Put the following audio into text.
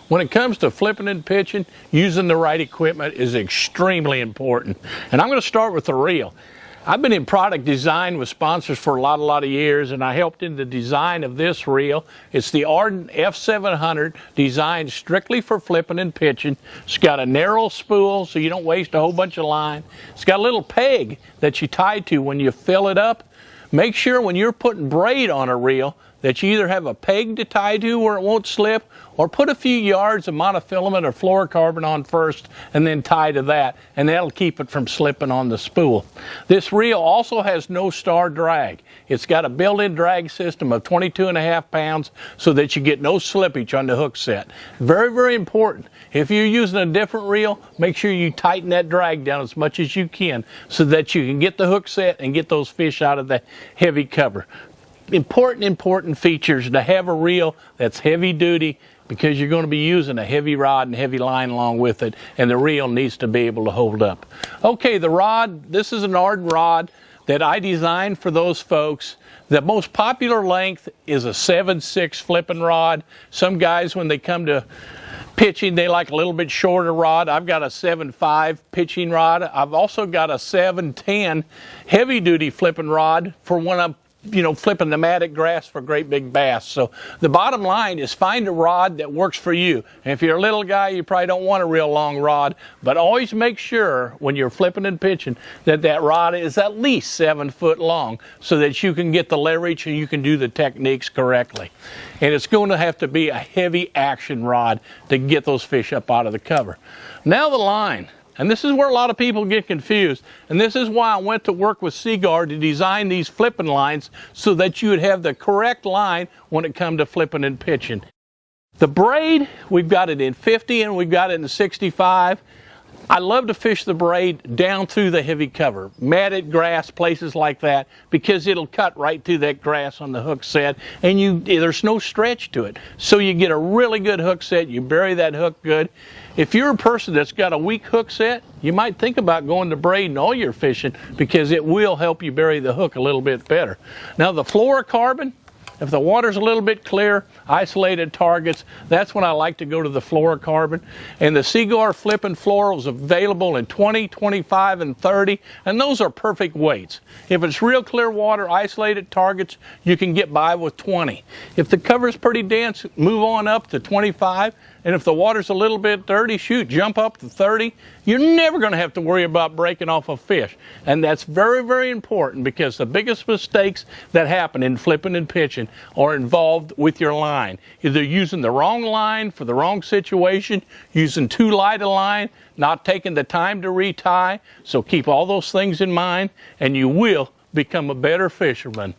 When it comes to flipping and pitching, using the right equipment is extremely important. And I'm going to start with the reel. I've been in product design with sponsors for a lot of years, and I helped in the design of this reel. It's the Ardent F700, designed strictly for flipping and pitching. It's got a narrow spool so you don't waste a whole bunch of line. It's got a little peg that you tie to when you fill it up. Make sure when you're putting braid on a reel that you either have a peg to tie to where it won't slip, or put a few yards of monofilament or fluorocarbon on first and then tie to that, and that'll keep it from slipping on the spool. This reel also has no star drag. It's got a built-in drag system of 22.5 pounds so that you get no slippage on the hook set. Very important. If you're using a different reel, make sure you tighten that drag down as much as you can so that you can get the hook set and get those fish out of the heavy cover. Important features to have a reel that's heavy duty, because you're going to be using a heavy rod and heavy line along with it, and the reel needs to be able to hold up. Okay, the rod, this is an Ardent rod that I designed for those folks. The most popular length is a 7/6 flipping rod. Some guys, when they come to pitching, they like a little bit shorter rod. I've got a 7/5 pitching rod. I've also got a 7/10 heavy duty flipping rod for when I'm flipping pneumatic grass for great big bass. So the bottom line is find a rod that works for you. And if you're a little guy, you probably don't want a real long rod, but always make sure when you're flipping and pitching that that rod is at least 7 foot long so that you can get the leverage and you can do the techniques correctly. And it's going to have to be a heavy action rod to get those fish up out of the cover. Now the line. And this is where a lot of people get confused. And this is why I went to work with Seaguar to design these flipping lines so that you would have the correct line when it comes to flipping and pitching. The braid, we've got it in 50 and we've got it in 65. I love to fish the braid down through the heavy cover, matted grass, places like that, because it'll cut right through that grass on the hook set, and there's no stretch to it. So you get a really good hook set, you bury that hook good. If you're a person that's got a weak hook set, you might think about going to braid in all your fishing, because it will help you bury the hook a little bit better. Now the fluorocarbon, if the water's a little bit clear, isolated targets, that's when I like to go to the fluorocarbon. And the Seaguar flipping fluoro is available in 20, 25, and 30, and those are perfect weights. If it's real clear water, isolated targets, you can get by with 20. If the cover's pretty dense, move on up to 25. And if the water's a little bit dirty, jump up to 30. You're never going to have to worry about breaking off a fish. And that's very important, because the biggest mistakes that happen in flipping and pitching are involved with your line. Either using the wrong line for the wrong situation, using too light a line, not taking the time to retie. So keep all those things in mind, and you will become a better fisherman.